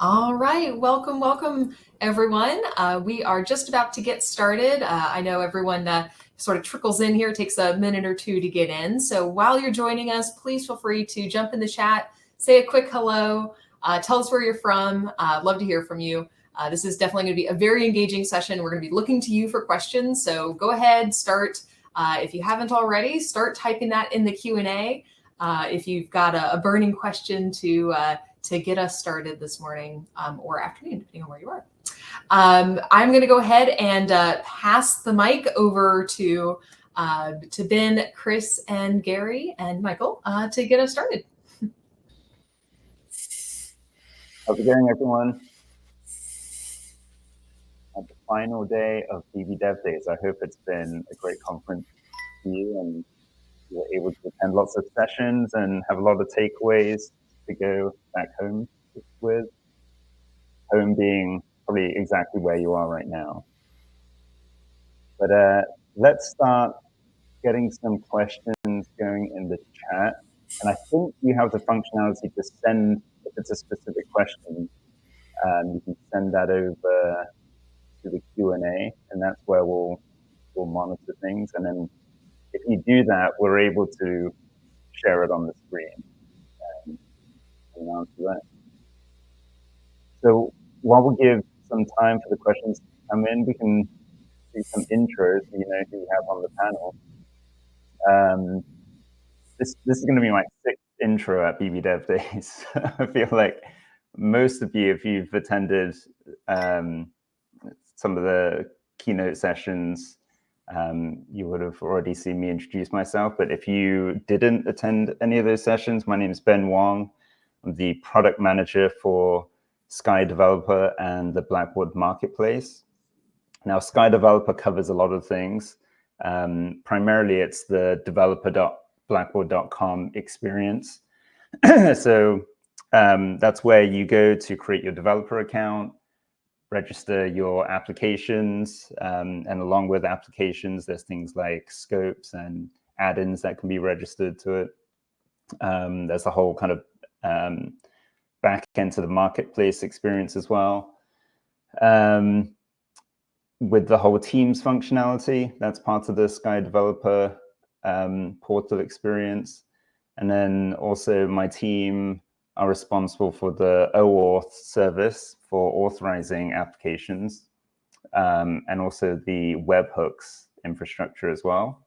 All right, welcome everyone. We are just about to get started. I know everyone sort of trickles in here, takes a minute or two to get in. So while you're joining us, please feel free to jump in the chat, say a quick hello, tell us where you're from. Love to hear from you. This is definitely going to be a very engaging session. We're going to be looking to you for questions. So go ahead, start. If you haven't already, start typing that in the Q&A. If you've got a burning question to get us started this morning or afternoon, depending on where you are. I'm going to go ahead and pass the mic over to Ben, Chris, and Gary, and Michael to get us started. How's it going, everyone? At the final day of BB Dev Days, I hope it's been a great conference for you and you were able to attend lots of sessions and have a lot of takeaways to go back home with. Home being probably exactly where you are right now. But let's start getting some questions going in the chat. And I think you have the functionality to send, if it's a specific question, you can send that over to the Q&A, and that's where we'll monitor things. And then if you do that, we're able to share it on the screen and answer that. So while we give some time for the questions to come in, we can do some intros so you know who we have on the panel. This is going to be my sixth intro at BB Dev Days. I feel like most of you, if you've attended some of the keynote sessions, you would have already seen me introduce myself. But if you didn't attend any of those sessions, my name is Ben Wong. I'm the product manager for Sky Developer and the Blackbaud Marketplace. Now, Sky Developer covers a lot of things. Primarily, it's the developer.blackbaud.com experience. So that's where you go to create your developer account, register your applications, and along with applications, there's things like scopes and add-ins that can be registered to it. There's a whole kind of back end to the marketplace experience as well. With the whole Teams functionality, that's part of the Sky Developer portal experience. And then also my team are responsible for the OAuth service for authorizing applications, and also the webhooks infrastructure as well.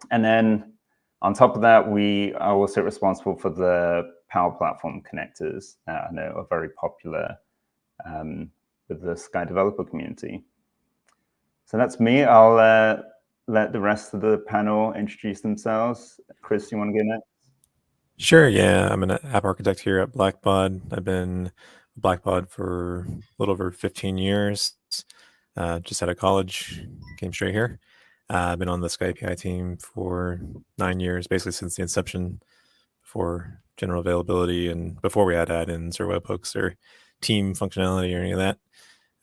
And then on top of that, we are also responsible for the Power Platform connectors that I know are very popular with the Sky Developer community. So that's me. I'll let the rest of the panel introduce themselves. Chris, you want to go next? Sure, yeah. I'm an app architect here at Blackbaud. I've been Blackbaud for a little over 15 years. Just out of college, came straight here. I've been on the Sky API team for 9 years, basically since the inception, for general availability and before we had add-ins or webhooks or team functionality or any of that,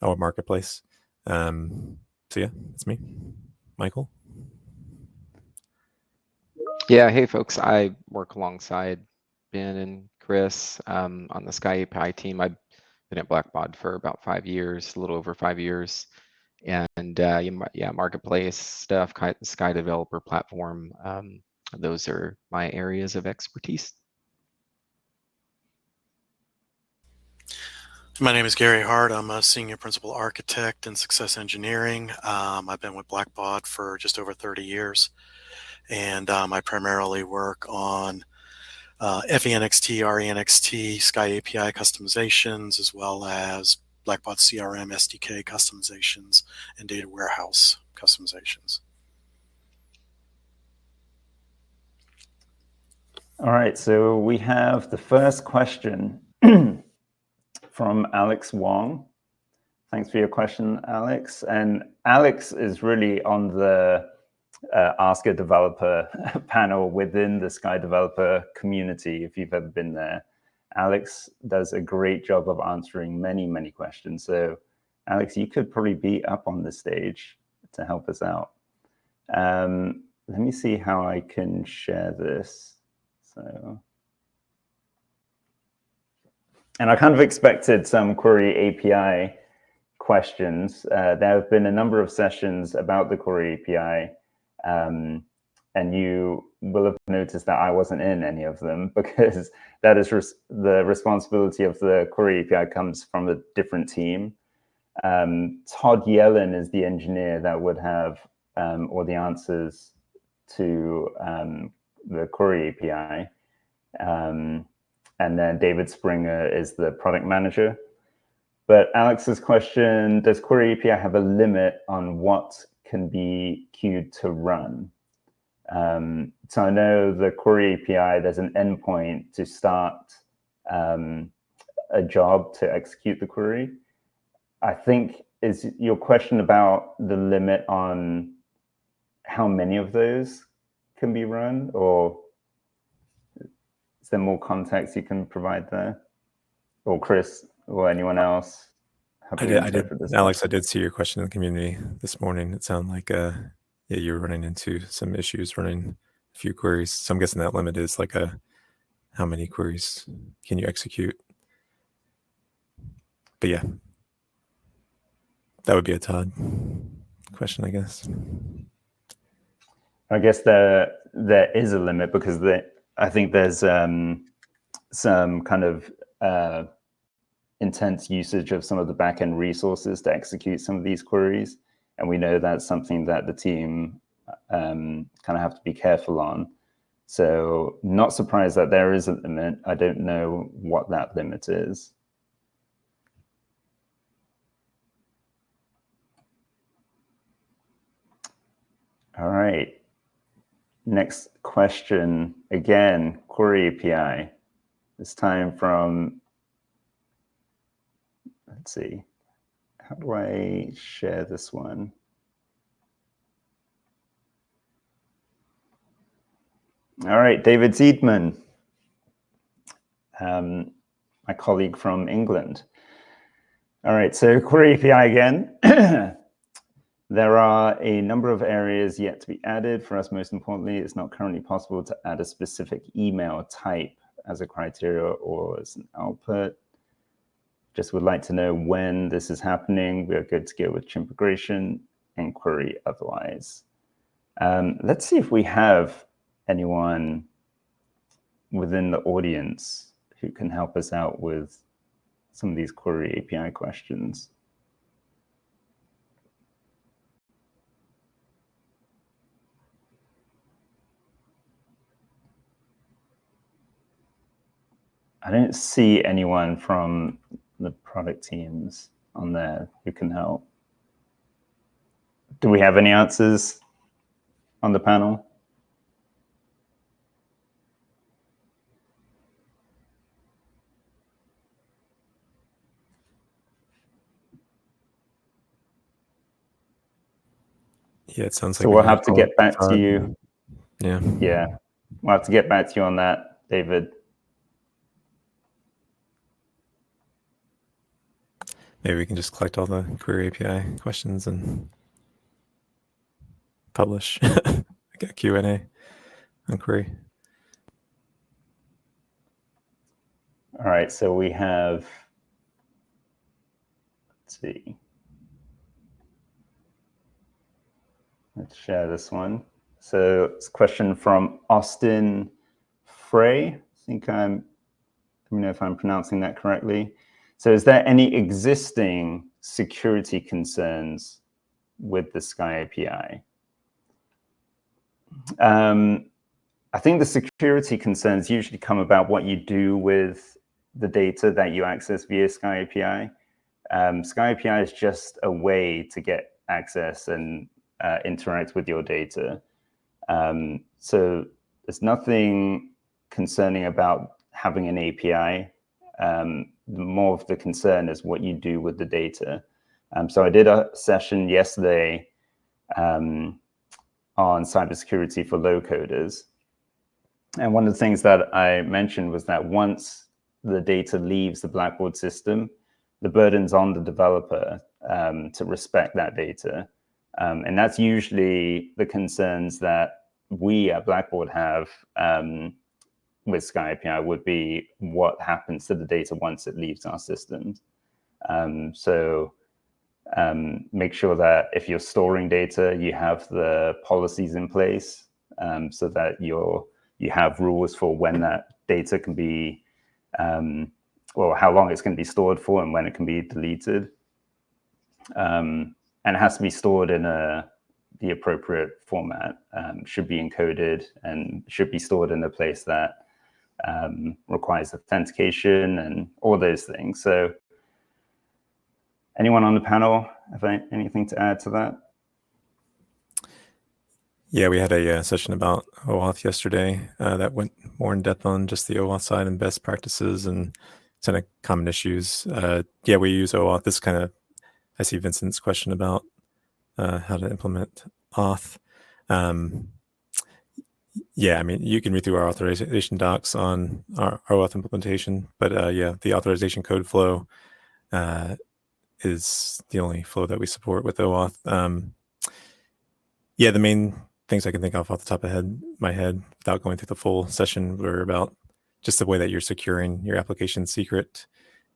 or marketplace. So yeah, that's me. Michael? Yeah, hey folks, I work alongside Ben and Chris on the Sky API team. I've been at Blackbaud for about 5 years, a little over 5 years. And yeah, marketplace stuff, Sky Developer Platform, those are my areas of expertise. My name is Gary Hart. I'm a senior principal architect in success engineering. I've been with Blackbaud for just over 30 years. And I primarily work on FENXT, RENXT, Sky API customizations, as well as Blackbaud CRM SDK customizations and data warehouse customizations. All right, so we have the first question from Alex Wong. Thanks for your question, Alex. And Alex is really on the Ask a Developer panel within the Sky Developer community, if you've ever been there. Alex does a great job of answering many, many questions. So Alex, you could probably be up on the stage to help us out. Let me see how I can share this. So And I kind of expected some query API questions. There have been a number of sessions about the query API, and you will have noticed that I wasn't in any of them because that is the responsibility of the query API comes from a different team. Todd Yellen is the engineer that would have all the answers to the query API. And then David Springer is the product manager. But Alex's question, does query API have a limit on what can be queued to run? So I know the query API, there's an endpoint to start a job to execute the query. I think is your question about the limit on how many of those can be run, or is there more context you can provide there? Or Chris or anyone else? I did, Alex, I did see your question in the community this morning. It sounded like yeah, you're running into some issues running a few queries. So I'm guessing that limit is like how many queries can you execute? But yeah, that would be a Todd question, I guess. I guess there is a limit because I think there's some kind of intense usage of some of the backend resources to execute some of these queries. And we know that's something that the team kind of have to be careful on. So not surprised that there is a limit. I don't know what that limit is. All right. Next question, again, query API. This time from, let's see, how do I share this one? All right, David Ziedman, my colleague from England. All right, so query API again. There are a number of areas yet to be added. For us, most importantly, it's not currently possible to add a specific email type as a criteria or as an output. Just would like to know when this is happening. We are good to go with chimpigration and query otherwise. Let's see if we have anyone within the audience who can help us out with some of these query API questions. I don't see anyone from the product teams on there who can help. Do we have any answers on the panel? Yeah, it sounds like so we'll have to get back to you. Yeah. Yeah, we'll have to get back to you on that, David. Maybe we can just collect all the query API questions and publish like a Q&A on query. All right, so we have, let's see. Let's share this one. So it's a question from Austin Frey. I think let me know if I'm pronouncing that correctly. So is there any existing security concerns with the Sky API? I think the security concerns usually come about what you do with the data that you access via Sky API. Sky API is just a way to get access and interact with your data. So there's nothing concerning about having an API. More of the concern is what you do with the data. So I did a session yesterday on cybersecurity for low coders. And one of the things that I mentioned was that once the data leaves the Blackbaud system, the burden's on the developer to respect that data. And that's usually the concerns that we at Blackbaud have with Sky API would be what happens to the data once it leaves our systems. Make sure that if you're storing data, you have the policies in place so that you have rules for when that data can be, or how long it's going to be stored for and when it can be deleted. And it has to be stored in the appropriate format, should be encoded and should be stored in a place that requires authentication and all those things. So anyone on the panel have anything to add to that? Yeah, we had a session about OAuth yesterday that went more in depth on just the OAuth side and best practices and kind of common issues. Yeah, we use OAuth. This kind of, I see Vincent's question about how to implement auth. Yeah, I mean, you can read through our authorization docs on our OAuth implementation, but yeah, the authorization code flow is the only flow that we support with OAuth. Yeah, the main things I can think of off the top of my head without going through the full session were about just the way that you're securing your application secret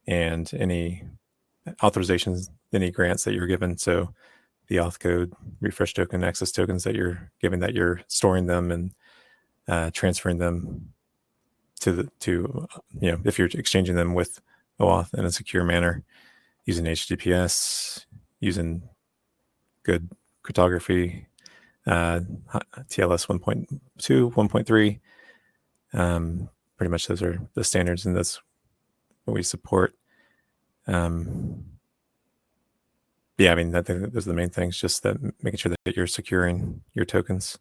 and any authorizations, any grants that you're given. So the auth code, refresh token, access tokens that you're giving, that you're storing them and transferring them to if you're exchanging them with OAuth in a secure manner using HTTPS, using good cryptography, TLS 1.2, 1.3. Pretty much those are the standards, and that's what we support. Yeah, I mean, I think those are the main things, just that making sure that you're securing your tokens.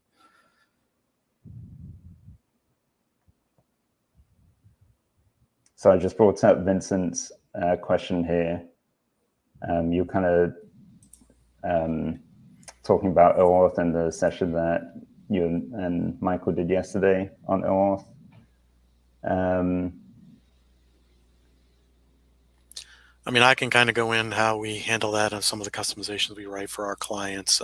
So I just brought up Vincent's question here. You're kind of talking about OAuth and the session that you and Michael did yesterday on OAuth. I mean, I can kind of go in how we handle that and some of the customizations we write for our clients,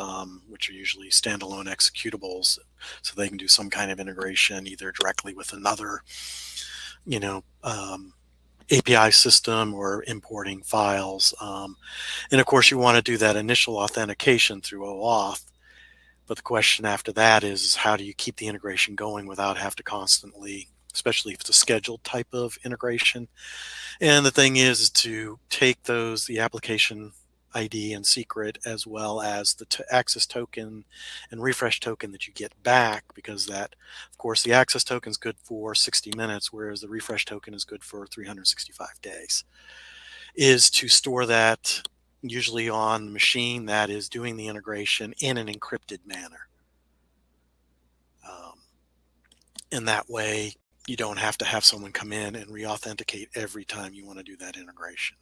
which are usually standalone executables, so they can do some kind of integration either directly with another, API system or importing files. And of course, you want to do that initial authentication through OAuth. But the question after that is how do you keep the integration going without have to constantly, especially if it's a scheduled type of integration. And the thing is to take the application ID and secret, as well as the access token and refresh token that you get back, because that, of course, the access token is good for 60 minutes, whereas the refresh token is good for 365 days, is to store that usually on the machine that is doing the integration in an encrypted manner. In that way, you don't have to have someone come in and re-authenticate every time you want to do that integration.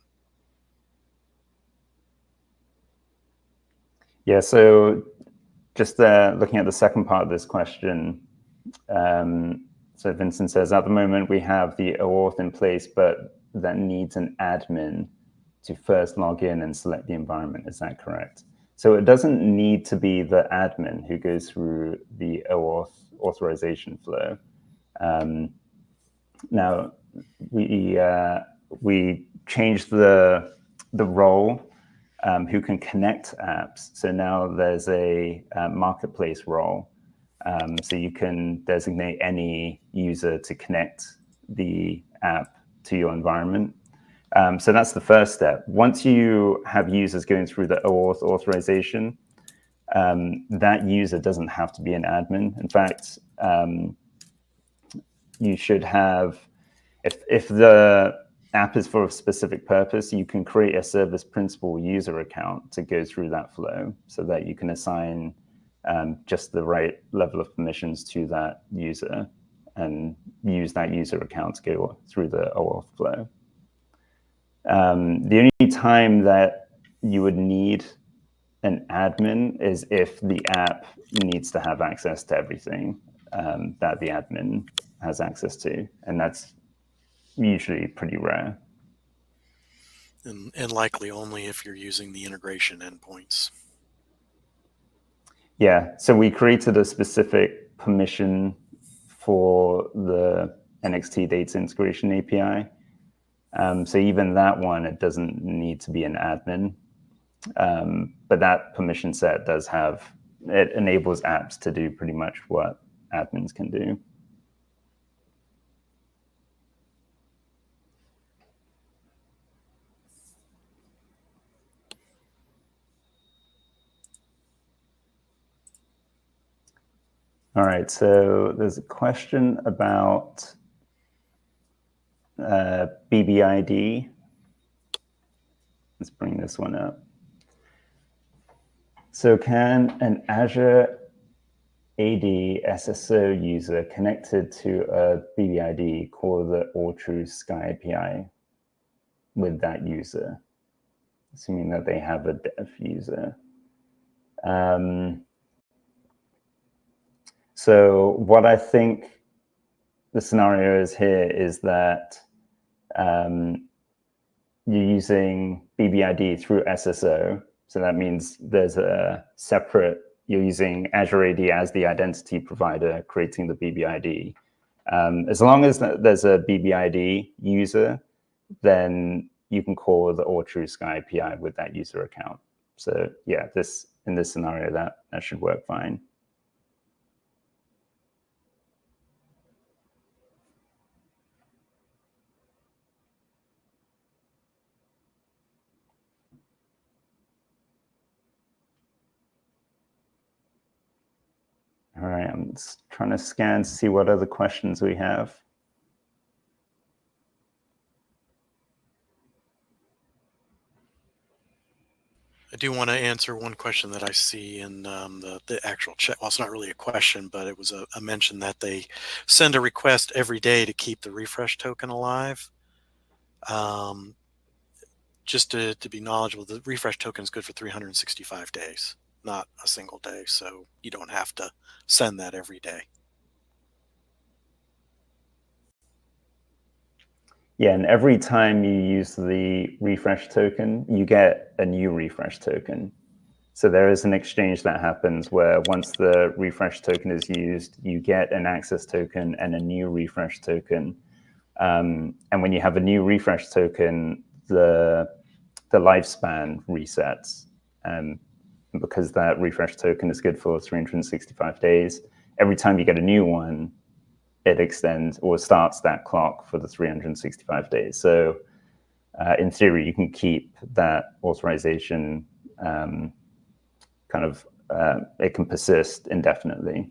Yeah, so just looking at the second part of this question, so Vincent says, at the moment we have the OAuth in place, but that needs an admin to first log in and select the environment. Is that correct? So it doesn't need to be the admin who goes through the OAuth authorization flow. Now we changed the role who can connect apps. So now there's a marketplace role. So you can designate any user to connect the app to your environment. So that's the first step. Once you have users going through the OAuth authorization, that user doesn't have to be an admin. In fact, you should have, if the app is for a specific purpose, you can create a service principal user account to go through that flow so that you can assign just the right level of permissions to that user and use that user account to go through the OAuth flow. The only time that you would need an admin is if the app needs to have access to everything that the admin has access to, and that's usually pretty rare. And likely only if you're using the integration endpoints. Yeah, so we created a specific permission for the NXT data integration API. So even that one, it doesn't need to be an admin. But that permission set does have, it enables apps to do pretty much what admins can do. All right, so there's a question about BBID. Let's bring this one up. So can an Azure AD SSO user connected to a BBID call the all-true-SKY API with that user, assuming that they have a dev user? So what I think the scenario is here is that you're using BBID through SSO. So that means there's a separate, you're using Azure AD as the identity provider, creating the BBID. As long as there's a BBID user, then you can call the all-true-SKY API with that user account. So yeah, in this scenario, that should work fine. All right, I'm just trying to scan to see what other questions we have. I do want to answer one question that I see in the actual chat. Well, it's not really a question, but it was a mention that they send a request every day to keep the refresh token alive. Just to be knowledgeable, the refresh token is good for 365 days, not a single day. So you don't have to send that every day. Yeah, and every time you use the refresh token, you get a new refresh token. So there is an exchange that happens where once the refresh token is used, you get an access token and a new refresh token. And when you have a new refresh token, the lifespan resets. And because that refresh token is good for 365 days, every time you get a new one, it extends or starts that clock for the 365 days. So in theory, you can keep that authorization it can persist indefinitely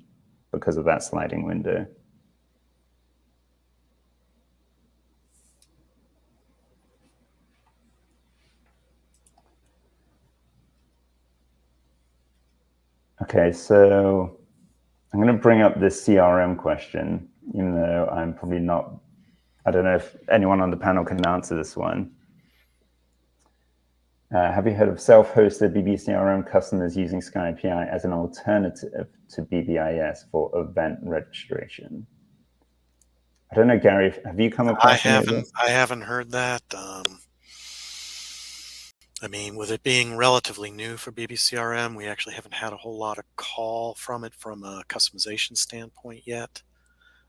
because of that sliding window. Okay, so I'm going to bring up this CRM question, even though I'm probably not, I don't know if anyone on the panel can answer this one. Have you heard of self-hosted BBCRM customers using Sky API as an alternative to BBIS for event registration? I don't know, Gary, have you come across any of this? I haven't heard that. I mean, with it being relatively new for BBCRM, we actually haven't had a whole lot of call from it from a customization standpoint yet,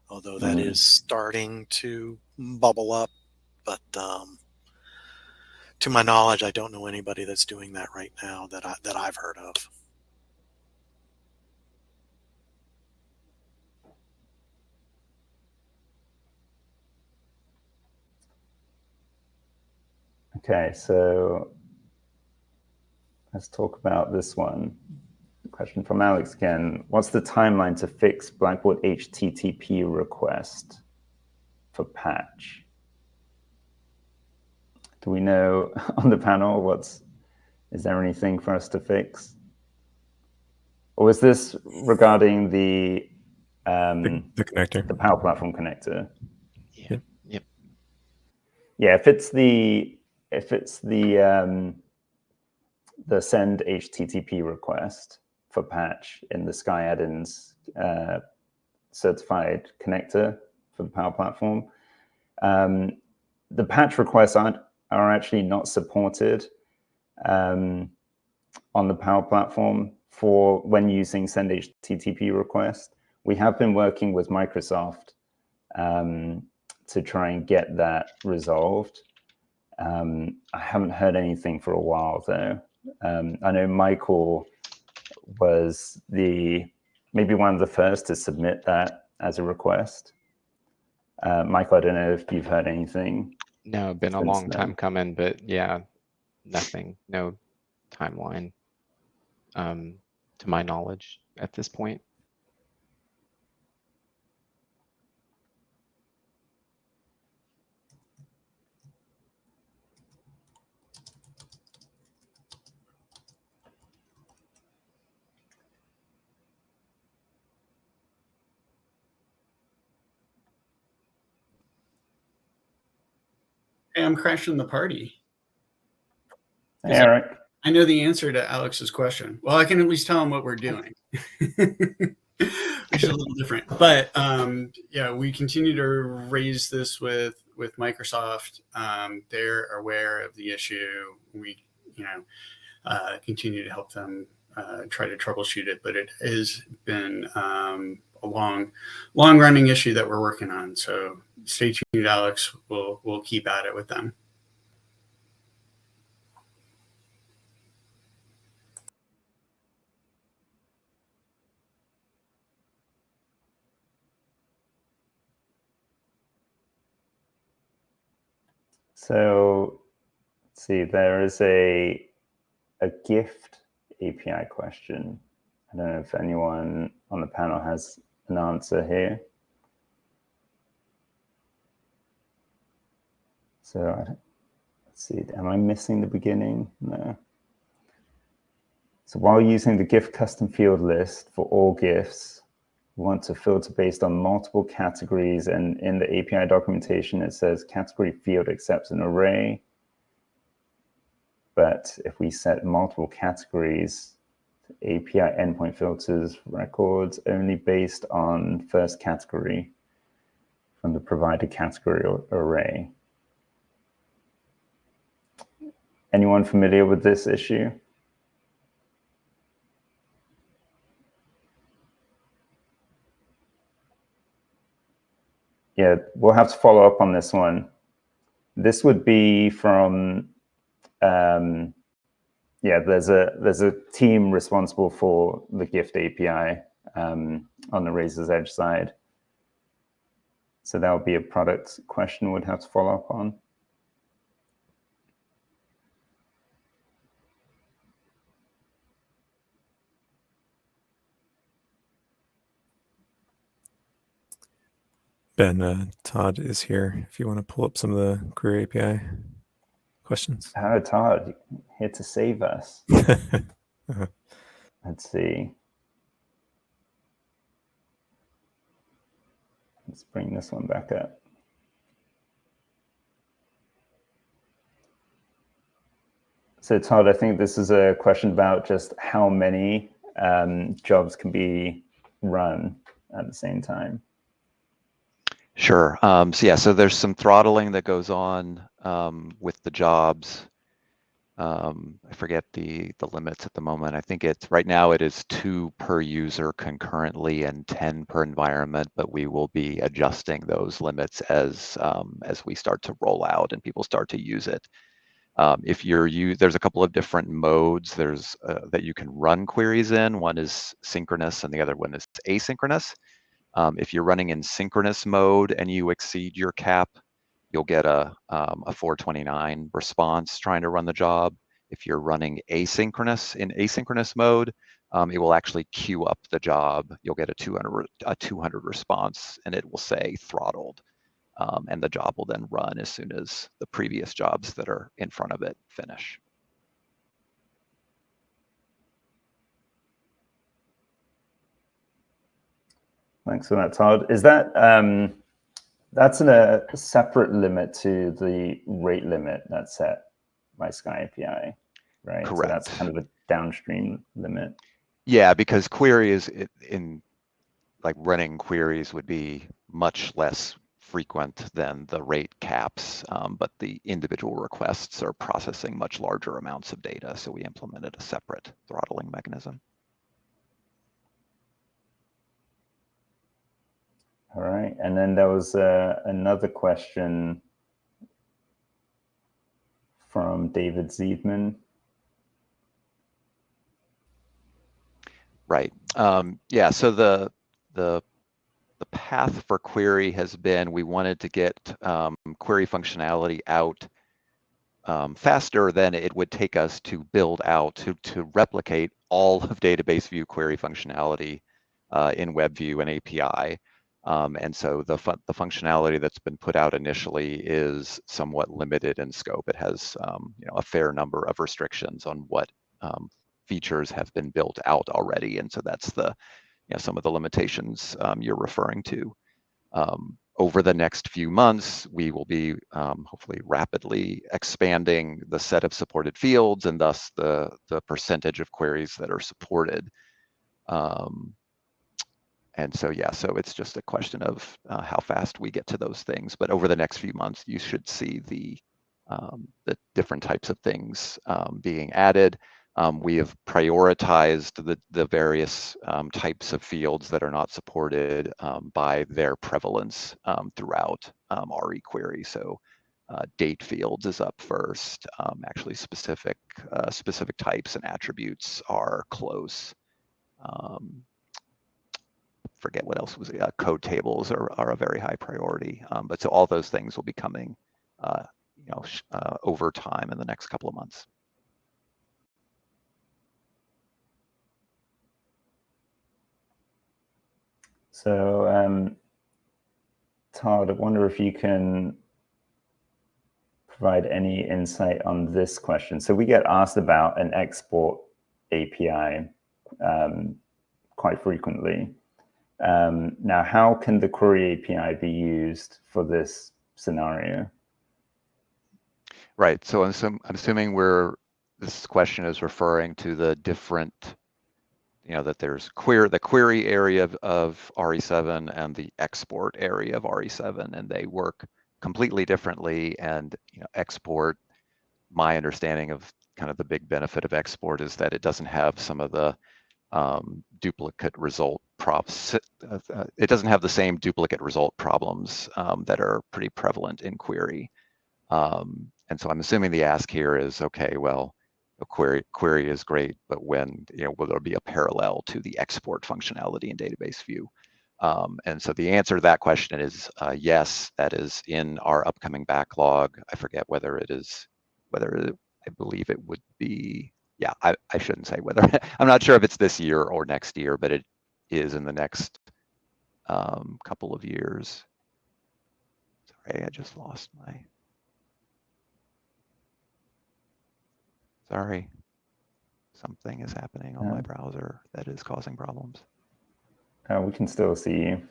although that is starting to bubble up. But to my knowledge, I don't know anybody that's doing that right now that I've heard of. Okay, so let's talk about this one. Question from Alex again. What's the timeline to fix Blackbaud HTTP request for patch? Do we know on the panel is there anything for us to fix? Or is this regarding the connector, the Power Platform connector? Yeah. Yep. Yeah, if it's the send HTTP request for patch in the Sky add-ins certified connector for the Power Platform, the patch requests are actually not supported on the Power Platform for when using send HTTP request. We have been working with Microsoft to try and get that resolved. I haven't heard anything for a while though. I know Michael was maybe one of the first to submit that as a request. Michael, I don't know if you've heard anything. No, been a long time coming, but yeah, nothing, no timeline to my knowledge at this point. Hey, I'm crashing the party. Hey, Eric. I know the answer to Alex's question. Well, I can at least tell him what we're doing, which is a little different. But yeah, we continue to raise this with Microsoft. They're aware of the issue. We, continue to help them try to troubleshoot it. But it has been a long-running issue that we're working on. So stay tuned, Alex. We'll keep at it with them. So let's see, there is a gift API question. I don't know if anyone on the panel has an answer here. So let's see, am I missing the beginning? No. So while using the gift custom field list for all gifts, we want to filter based on multiple categories, and in the API documentation, it says category field accepts an array. But if we set multiple categories, API endpoint filters records only based on first category from the provided category array. Anyone familiar with this issue? Yeah, we'll have to follow up on this one. This would be from, yeah, there's a team responsible for the gift API on the Razor's Edge side. So that would be a product question we'd have to follow up on. Ben, Todd is here if you want to pull up some of the query API questions. Oh, Todd, here to save us. Let's see. Let's bring this one back up. So Todd, I think this is a question about just how many jobs can be run at the same time. Sure. So there's some throttling that goes on with the jobs. I forget the limits at the moment. I think right now it is 2 per user concurrently and 10 per environment, but we will be adjusting those limits as we start to roll out and people start to use it. There's a couple of different modes. There's that you can run queries in. One is synchronous and the other one is asynchronous. If you're running in synchronous mode and you exceed your cap, you'll get a 429 response trying to run the job. If you're running asynchronous mode, it will actually queue up the job. You'll get a 200 response, and it will say throttled, and the job will then run as soon as the previous jobs that are in front of it finish. Thanks for that, Todd. Is that that's a separate limit to the rate limit that's set by Sky API, right? Correct. So that's kind of a downstream limit. Yeah, because queries like running queries would be much less frequent than the rate caps, but the individual requests are processing much larger amounts of data, so we implemented a separate throttling mechanism. All right, and then there was another question from David Ziedman. Right. Yeah. So the path for query has been we wanted to get query functionality out faster than it would take us to build out to replicate all of database view query functionality in WebView and API. And so the functionality that's been put out initially is somewhat limited in scope. It has a fair number of restrictions on what features have been built out already, and so that's some of the limitations you're referring to. Over the next few months, we will be hopefully rapidly expanding the set of supported fields and thus the percentage of queries that are supported. And so, yeah, so it's just a question of how fast we get to those things. But over the next few months, you should see the different types of things being added. We have prioritized the various types of fields that are not supported by their prevalence throughout RE query. So date fields is up first. Actually, specific types and attributes are close. Forget what else was code tables are a very high priority. But so all those things will be coming over time in the next couple of months. So, Todd, I wonder if you can provide any insight on this question. So we get asked about an export API quite frequently. Now, how can the query API be used for this scenario? Right. So I'm assuming this question is referring to the different, that there's the query area of RE7 and the export area of RE7, and they work completely differently. And export, my understanding of kind of the big benefit of export is that it doesn't have some of the duplicate result props. It doesn't have the same duplicate result problems that are pretty prevalent in query. And so I'm assuming the ask here is, okay, well, a query is great, but when, will there be a parallel to the export functionality in database view? And so the answer to that question is yes, that is in our upcoming backlog. I forget whether I believe it would be, yeah, I shouldn't say whether, I'm not sure if it's this year or next year, but it is in the next couple of years. Sorry, I just lost my, sorry. Something is happening on my browser that is causing problems. We can still see you.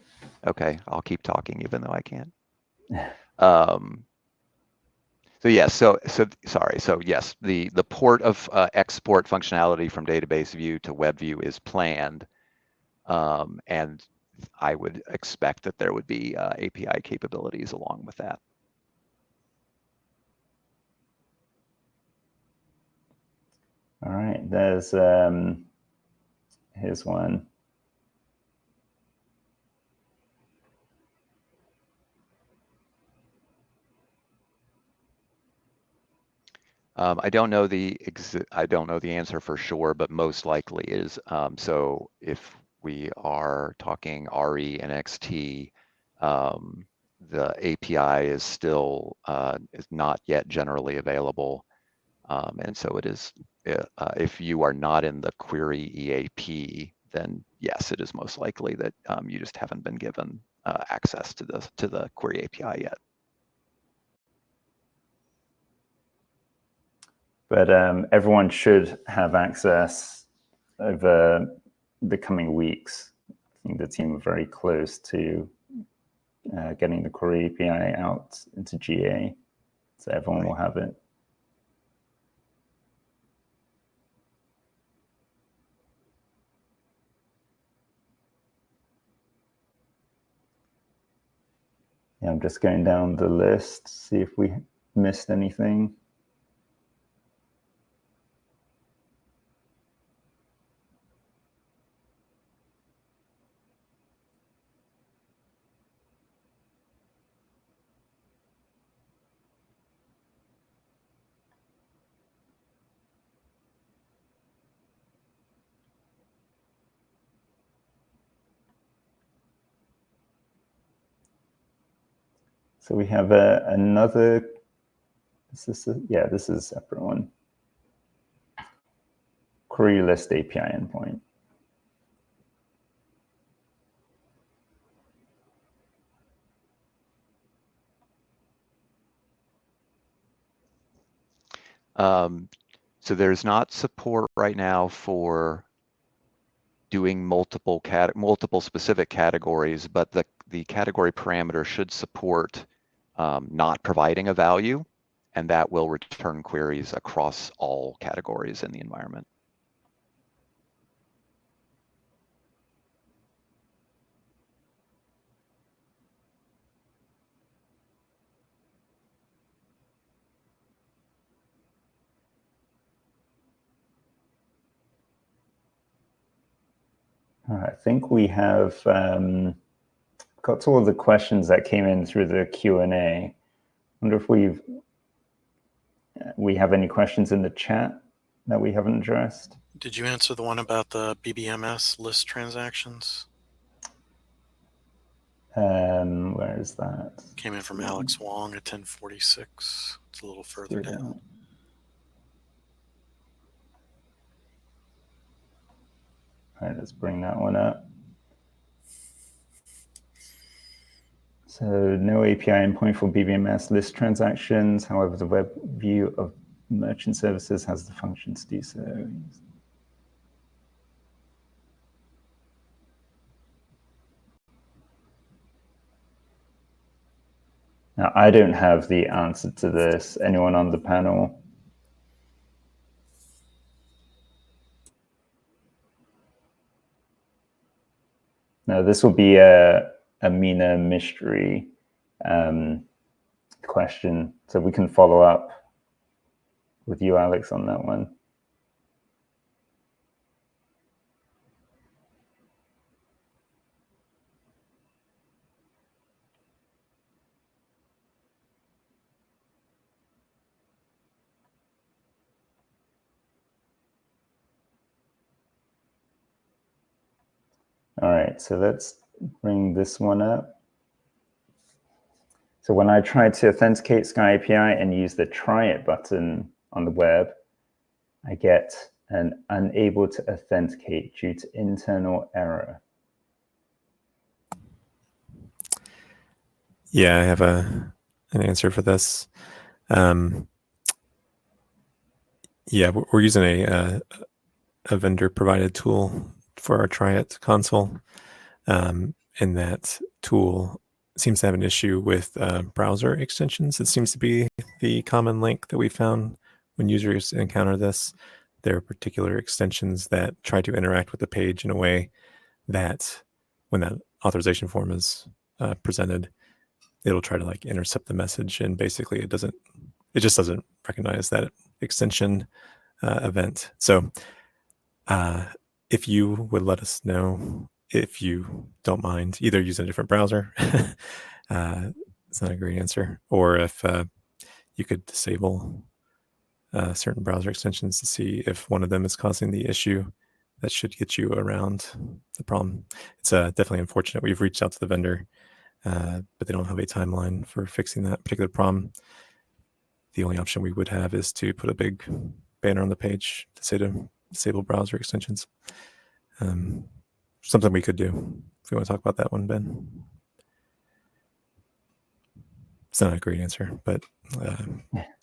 Okay, I'll keep talking even though I can't. So yes, so sorry. So yes, the port of export functionality from database view to web view is planned, and I would expect that there would be API capabilities along with that. All right, here's one. I don't know the answer for sure, but most likely is so if we are talking RE and XT, the API is still is not yet generally available, and so it is. If you are not in the query EAP, then yes, it is most likely that you just haven't been given access to the query API yet. But everyone should have access over the coming weeks. I think the team are very close to getting the query API out into GA, so everyone will have it. Yeah, I'm just going down the list, see if we missed anything. So we have another, this is a separate one. Query list API endpoint. So there's not support right now for doing multiple specific categories, but the category parameter should support not providing a value, and that will return queries across all categories in the environment. I think we have got to all the questions that came in through the Q&A. I wonder if we have any questions in the chat that we haven't addressed. Did you answer the one about the BBMS list transactions? Where is that? Came in from Alex Wong at 10:46. It's a little further down. All right, let's bring that one up. So no API endpoint for BBMS list transactions. However, the web view of merchant services has the function to do so. Now, I don't have the answer to this. Anyone on the panel? No, this will be a Mina mystery question. So we can follow up with you, Alex, on that one. All right, so let's bring this one up. So when I try to authenticate Sky API and use the try it button on the web, I get an unable to authenticate due to internal error. Yeah, I have an answer for this. Yeah, we're using a vendor provided tool for our try it console. And that tool seems to have an issue with browser extensions. It seems to be the common link that we found when users encounter this. There are particular extensions that try to interact with the page in a way that when that authorization form is presented, it'll try to like intercept the message, and basically it just doesn't recognize that extension event. So if you would let us know, if you don't mind, either using a different browser, it's not a great answer, or if you could disable certain browser extensions to see if one of them is causing the issue, that should get you around the problem. It's definitely unfortunate. We've reached out to the vendor, but they don't have a timeline for fixing that particular problem. The only option we would have is to put a big banner on the page to say to disable browser extensions. Something we could do. If you want to talk about that one, Ben. It's not a great answer, but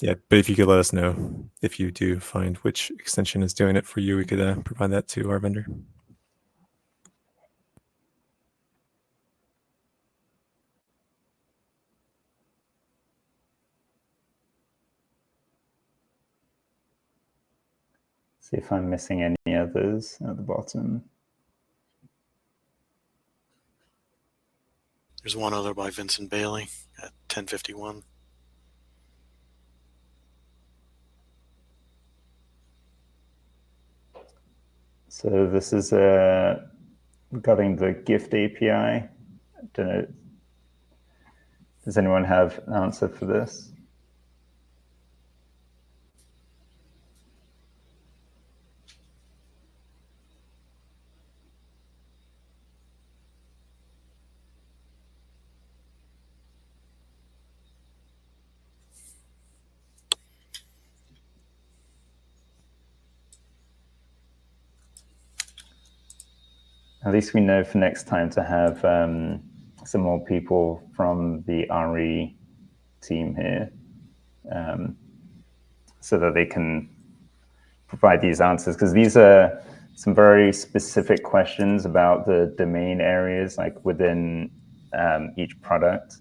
yeah. But if you could let us know if you do find which extension is doing it for you, we could provide that to our vendor. See if I'm missing any others at the bottom. There's one other by Vincent Bailey at 10:51. So this is regarding the gift API. I don't know. Does anyone have an answer for this? At least we know for next time to have some more people from the RE team here, so that they can provide these answers, because these are some very specific questions about the domain areas, like within each product.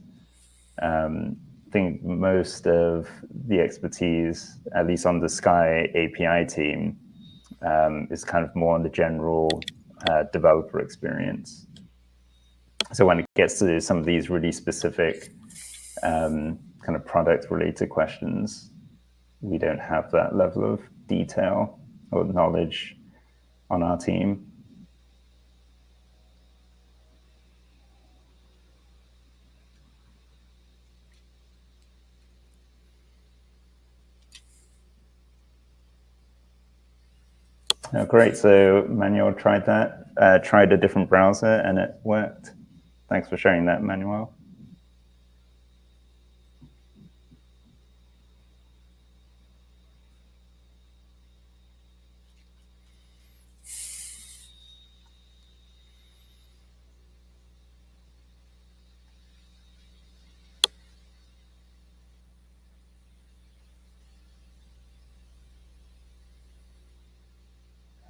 I think most of the expertise, at least on the Sky API team, is kind of more on the general developer experience. So when it gets to some of these really specific kind of product related questions, we don't have that level of detail or knowledge on our team. Oh, great. So Manuel tried that, tried a different browser and it worked. Thanks for sharing that, Manuel.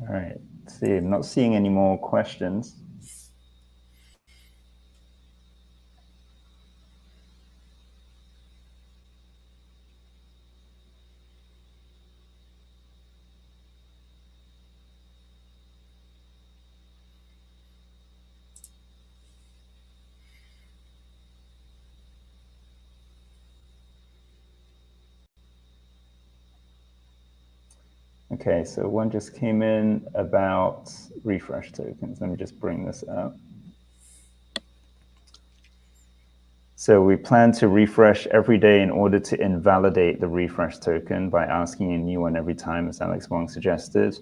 All right, let's see, I'm not seeing any more questions. Okay, so one just came in about refresh tokens. Let me just bring this up. So we plan to refresh every day in order to invalidate the refresh token by asking a new one every time, as Alex Wong suggested.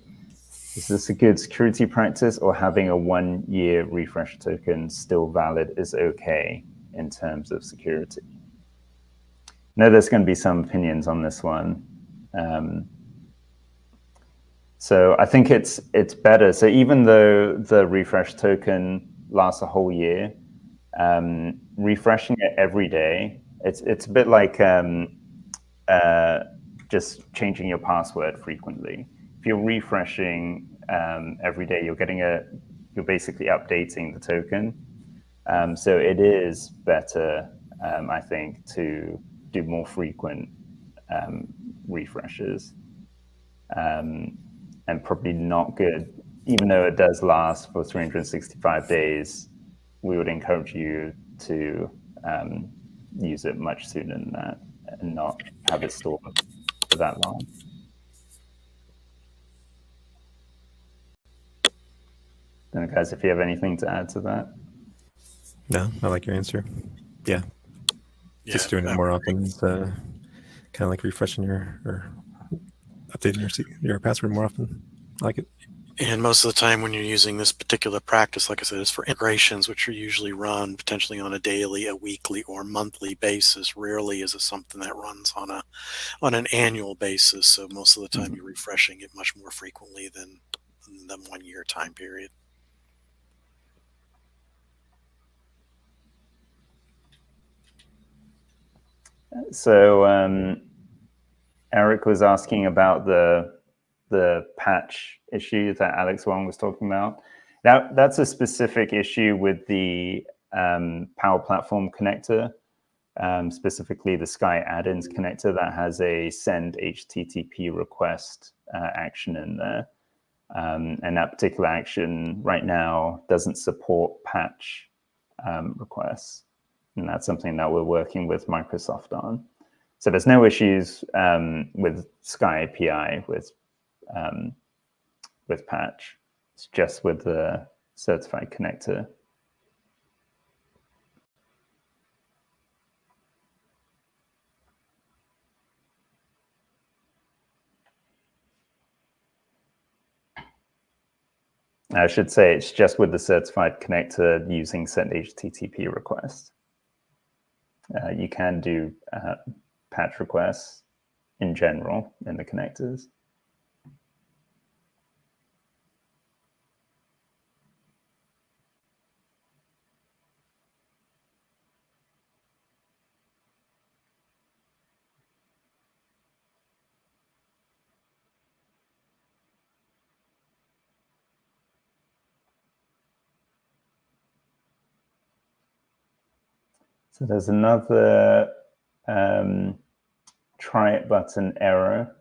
Is this a good security practice, or having a 1 year refresh token still valid is okay in terms of security? I know there's going to be some opinions on this one. So I think it's better. So even though the refresh token lasts a whole year, refreshing it every day, it's a bit like just changing your password frequently. If you're refreshing every day, you're basically updating the token. So it is better, I think, to do more frequent refreshes. And probably not good, even though it does last for 365 days, we would encourage you to use it much sooner than that and not have it stored for that long. Don't know, guys, if you have anything to add to that. No, I like your answer. Yeah. Just doing it more often is kind of like refreshing or updating your password more often. I like it. And most of the time when you're using this particular practice, like I said, it's for integrations, which are usually run potentially on a daily, a weekly, or monthly basis. Rarely is it something that runs on an annual basis. So most of the time you're refreshing it much more frequently than the 1 year time period. So Eric was asking about the patch issue that Alex Wong was talking about. That's a specific issue with the Power Platform connector, specifically the Sky add-ins connector that has a send HTTP request action in there. And that particular action right now doesn't support patch requests. And that's something that we're working with Microsoft on. So there's no issues with Sky API with patch. It's just with the certified connector. I should say it's just with the certified connector using send HTTP request. You can do patch requests in general in the connectors. So there's another try it button error.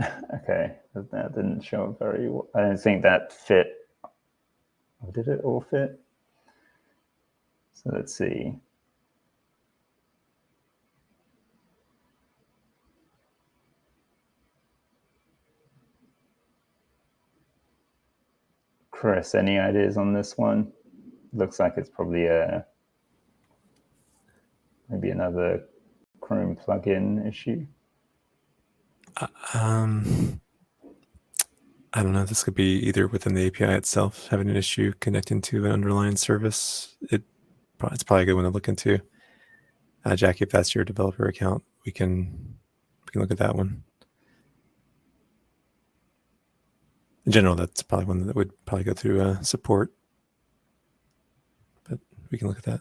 Okay, that didn't show up very well. I don't think that fit. Or did it all fit? So let's see. Chris, any ideas on this one? Looks like it's probably maybe another Chrome plugin issue. I don't know. This could be either within the API itself having an issue connecting to an underlying service. It's probably a good one to look into. Jackie, if that's your developer account, we can look at that one. In general, that's probably one that would probably go through support, but we can look at that.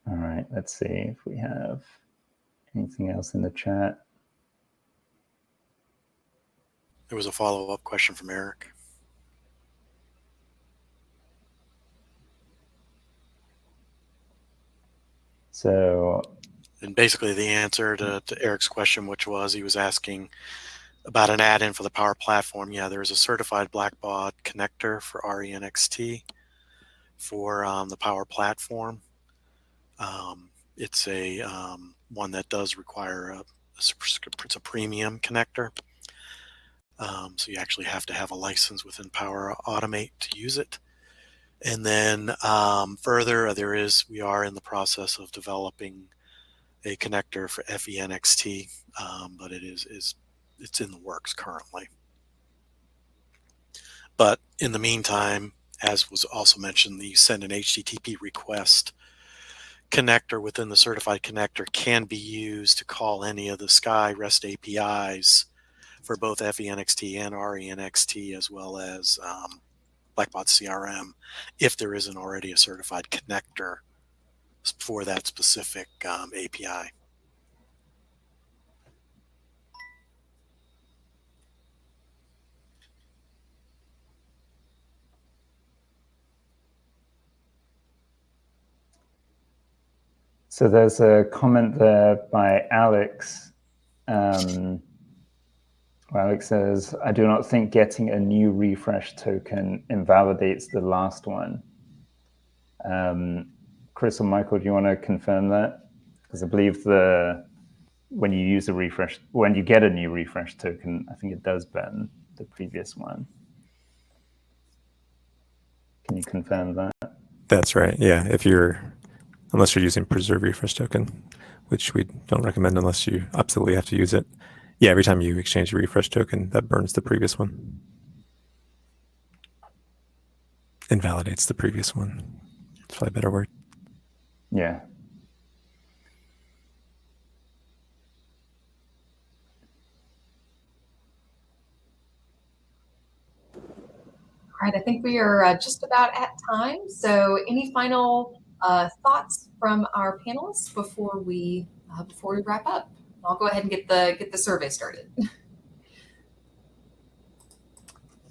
All right, let's see if we have anything else in the chat. There was a follow-up question from Eric. So, and basically the answer to Eric's question, which was he was asking about an add-in for the Power Platform. Yeah, there's a certified Blackbaud connector for RENXT for the Power Platform. It's a one that does require it's a premium connector. So you actually have to have a license within Power Automate to use it. And then further, we are in the process of developing a connector for FENXT, but it's in the works currently. But in the meantime, as was also mentioned, the send an HTTP request connector within the certified connector can be used to call any of the Sky REST APIs for both FENXT and RENXT, as well as Blackbaud CRM, if there isn't already a certified connector for that specific API. So there's a comment there by Alex. Alex says, I do not think getting a new refresh token invalidates the last one. Chris or Michael, do you want to confirm that? Because I believe when you use a refresh, when you get a new refresh token, I think it does ban the previous one. Can you confirm that? That's right. Yeah, unless you're using preserve refresh token, which we don't recommend unless you absolutely have to use it. Yeah, every time you exchange a refresh token, that burns the previous one. Invalidates the previous one. It's probably a better word. Yeah. All right, I think we are just about at time. So any final thoughts from our panelists before we wrap up? I'll go ahead and get the survey started.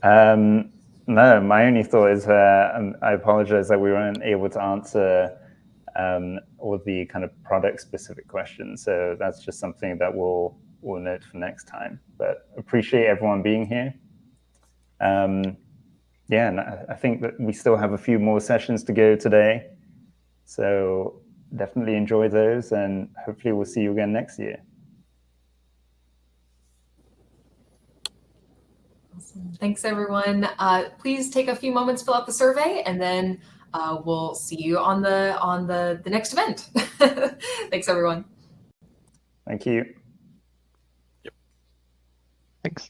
No, my only thought is I apologize that we weren't able to answer all the kind of product specific questions. So that's just something that we'll note for next time. But appreciate everyone being here. Yeah, and I think that we still have a few more sessions to go today. So definitely enjoy those, and hopefully we'll see you again next year. Awesome. Thanks, everyone. Please take a few moments, fill out the survey, and then we'll see you on the next event. Thanks, everyone. Thank you. Yep. Thanks.